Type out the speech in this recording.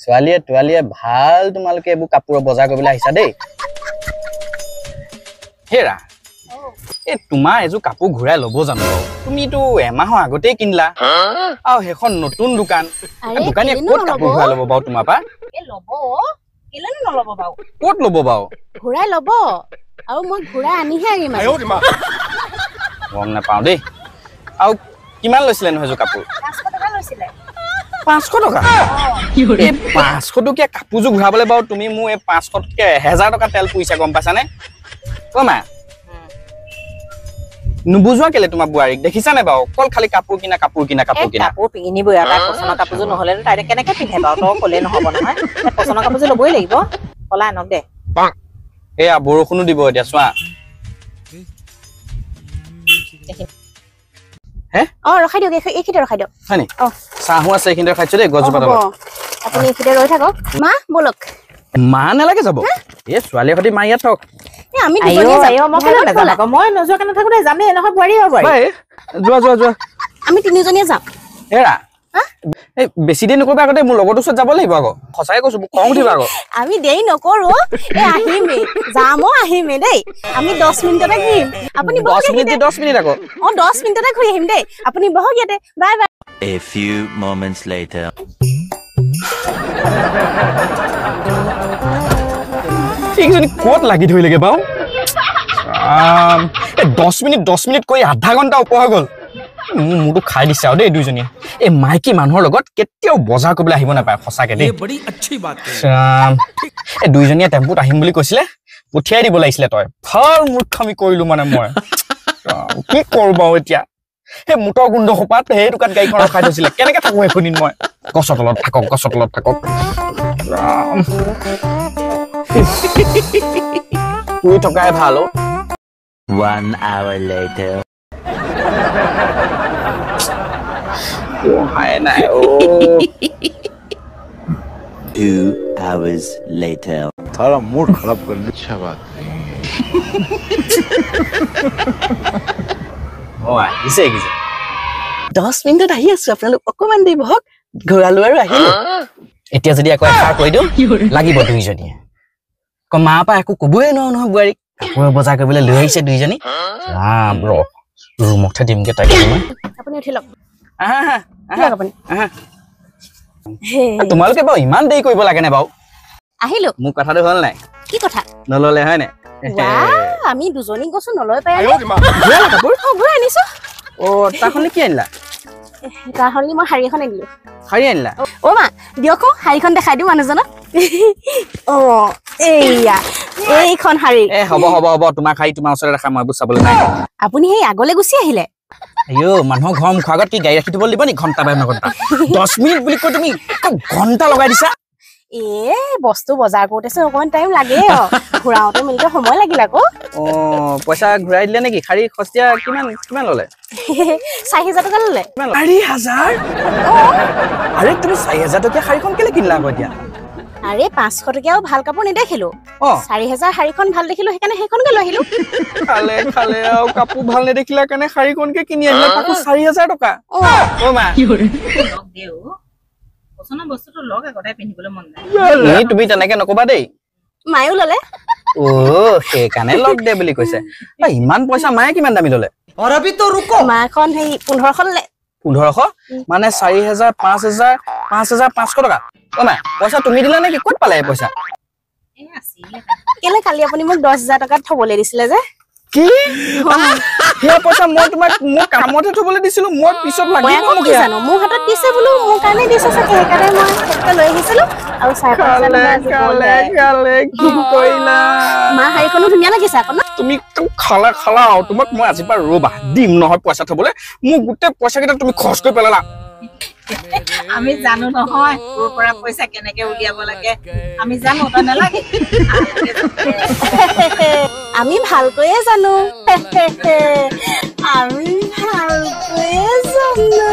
ছোৱালীয়ে ভাল তোমালোকে এবু কাপোৰ বজাৰ কৰিবলৈ আহিছা দেই হেৰা এ তোমাৰ এজু কাপোৰ ঘূৰাই লব জানো তুমিটো এমাহৰ আগতেই কিনলা আৰু হেখন নতুন দোকান দোকানীয়ে ক'ত কাপোৰ ঘূৰাই লব বাও তোমাৰ পা এ লব কেলেনো নলব বাও ক'ত লব বাও ঘূৰাই লব আৰু মই ঘূৰাই আনিহে আহিম গম নাপাওঁ দেই আৰু কিমান লৈছিলে নহয় এজু কাপোৰ 500 টকা লৈছিলে 500 টকা এই 500 টকীয়া কাপোৰজু ঘূৰাবলৈ বাও তুমি মোৰ এই 500 টকা 1000 টকা তেল পইচা গম পাইছানে কমা নুবুজোৱা কেলে তোমাৰ বুৱাৰীক দেখিছানে বাও কল খালি কাপোৰ কিনা কাপোৰ পিনিবই আৰু পছন্দ কাপোৰজু নহলে তাই কেনেকে পিন্ধে বাও তই কলে নহব নহয় পছন্দ কাপোৰজু লবই লাগিব কলা আনক দে এয়া বৰষুণো দিব এতিয়া চোৱা হে ৰখাই দিয়ক এইখিতে ৰখাই দিয়ক হয়নি চাহু আছে এইখিতে খাইছো দেই গজজোপা তলত আপুনি এইখিতে ৰৈ থাকক মা বলক মা নালাগে যাব এ ছোৱালীৰ সৈতে মা ইয়াত থাকক আমি দুজনী যাও মই কেনে নাজানো আকৌ মই নজোৱা কেনে থাকো দেই জানে নহয় বুৱাৰী হ'ব যোৱা আমি তিনিজনীয়ে যাম এৰা এই বেছি দেৰি নকৰিবা আগতে মোৰ লগৰ ওচৰত যাব লাগিব আকৌ সঁচাই কৈছো মোক কওঁ উঠিবা আকৌ আমি দেৰি নকৰো এই আহিমে যামো আহিমে দেই আমি 10 মিনিটতে ঘূৰিম আপুনি 10 মিনিট আকৌ 10 মিনিটতে ঘূৰি আহিম দেই আপুনি বহক ইয়াতে bye bye A few moments later ঠিকজনী ক'ত লাগি ধৰিলেগে বাও 10 মিনিট কৈ আধা ঘণ্টা ওপৰ হৈ গ'ল মুটো খাই দিছে আৰু দেই দুইজনীয়ে এই মাইকী মানুহৰ লগত কেতিয়াও বজাৰ কৰিবলৈ আহিব নাপায় সঁচাকে দেই এই দুইজনীয়ে টেম্পুত আহিম বুলি কৈছিলে পঠিয়াই দিব লাগিছিলে তই ভাল মূৰ্খামি কৰিলো মানে মই কি কৰোঁ বাৰু এতিয়া সেই মুটৰ গোন্ধ সোপাত সেই দোকান গাড়ীখন ৰখাই থৈছিলে কেনেকে থাকো এখনিন মই গছৰ তলত থাকক শুই থকাই ভাল 1 hour later হাই নাই 2 hours later सारा मूड खराब कर ली अच्छा बात আহিছে 10 মিনিটত আহি আছো আপোনালোক অকমান দেৰি বহক ঘূৰালো আৰু আহিলো এতিয়া যদি আকৌ এষাৰ কৈ দিওঁ লাগিব দুইজনীয়ে মা পা একো কবই নহয় বুৱাৰীক কাপোৰ বজাৰ কৰিবলৈ লৈ আহিছে দুইজনী ৰাম ৰুমতে দিমগে তাইক আপুনি উঠি লওক তোমালোকে বাৰু ইমান দেৰি কৰিব লাগে নে বাৰু আহিলো মোৰ কথাটো হ'ল নাই কি কথা নললে হয় নে আমি দুজনী গছো নলৈ পাই কাপোৰ ঘূৰাই আনিছো তাহলে কি আনিলা তাহলে মই শাৰী এখন আনিলো শাৰী আনিলা মা দিয়ক শাৰীখন দেখাই দিওঁ মানুহজনক এইয়া এইখন শাৰী হ'ব তোমাৰ শাৰী তোমাৰ ওচৰতে দেখা মই চাবলৈ নাই আপুনি সেই আগলৈ গুচি আহিলে মানুহৰ ঘৰ মুখৰ আগত কি গাড়ী ৰাখি থব লাগিব নি ঘণ্টা বাই ঘণ্টা 10 মিনিট বুলি কৈ তুমি ঘণ্টা লগাই দিছা বস্তু বজাৰ কৰোঁতে অকমান টাইম লাগে ঘূৰাওঁতে মিলতে সময় লাগিল আকৌ পইচা ঘূৰাই দিলে নেকি শাৰী সস্তীয়া কিমান ললে 4000 টকা ললে 4000 আৰে তুমি 4000 টকীয়া শাৰীখন কেলে কিনলা আকৌ এতিয়া আৰে 500 টকীয়াও ভাল কাপোৰ নেদেখিলো 4000 শাৰীখন ভাল দেখিলো সেইকাৰণে সেইখনকে লৈ আহিলো খালে আৰু কাপোৰ ভাল নেদেখিলা কাৰণে শাৰীখনকে কিনি আনিলা তাকো 4000 টকা মা কি কৰে পছন্দ বস্তুটো লগ আগতে পিন্ধিবলৈ মন নাই তুমি তেনেকে নকবা দেই মায়ো ললে সেইকাৰণে লগ দে বুলি কৈছে ইমান পইচা মায়ে কিমান দামী ললে মাখন সেই 1500 ললে 1500 মানে 4000 5000 5500 টকা মা পইচা তুমি দিলা নেকি ক'ত পালে এই পইচা কেলে কালি আপুনি মোক 10000 টকা থবলৈ দিছিলে যে কি হে পইচা মই তোমাক মোৰ কামতে থবলৈ দিছিলো মই পিছত লাগিব মোক জানো মোৰ হাতত দিছে বুলো মোৰ কাৰণে দিছে সেইকাৰণে মই এটা লৈ আহিছিলো আৰু 4500 কি কইলা মা হাইখনো ধুনিয়া লাগিছে আকৌ তুমি খালা তোমাক মই আজি পৰা ৰবা দিম নহয় পইচা থবলৈ মোৰ গুটে পইচা কেইটা তুমি খৰচ কৰি পেলালা আমি জানো নহয় ওৰ পৰা পইচা কেনেকে উলিয়াব লাগে আমি জানো তা নালাগে আমি ভালকৈয়ে জানো আমি ভালকৈয়ে জানো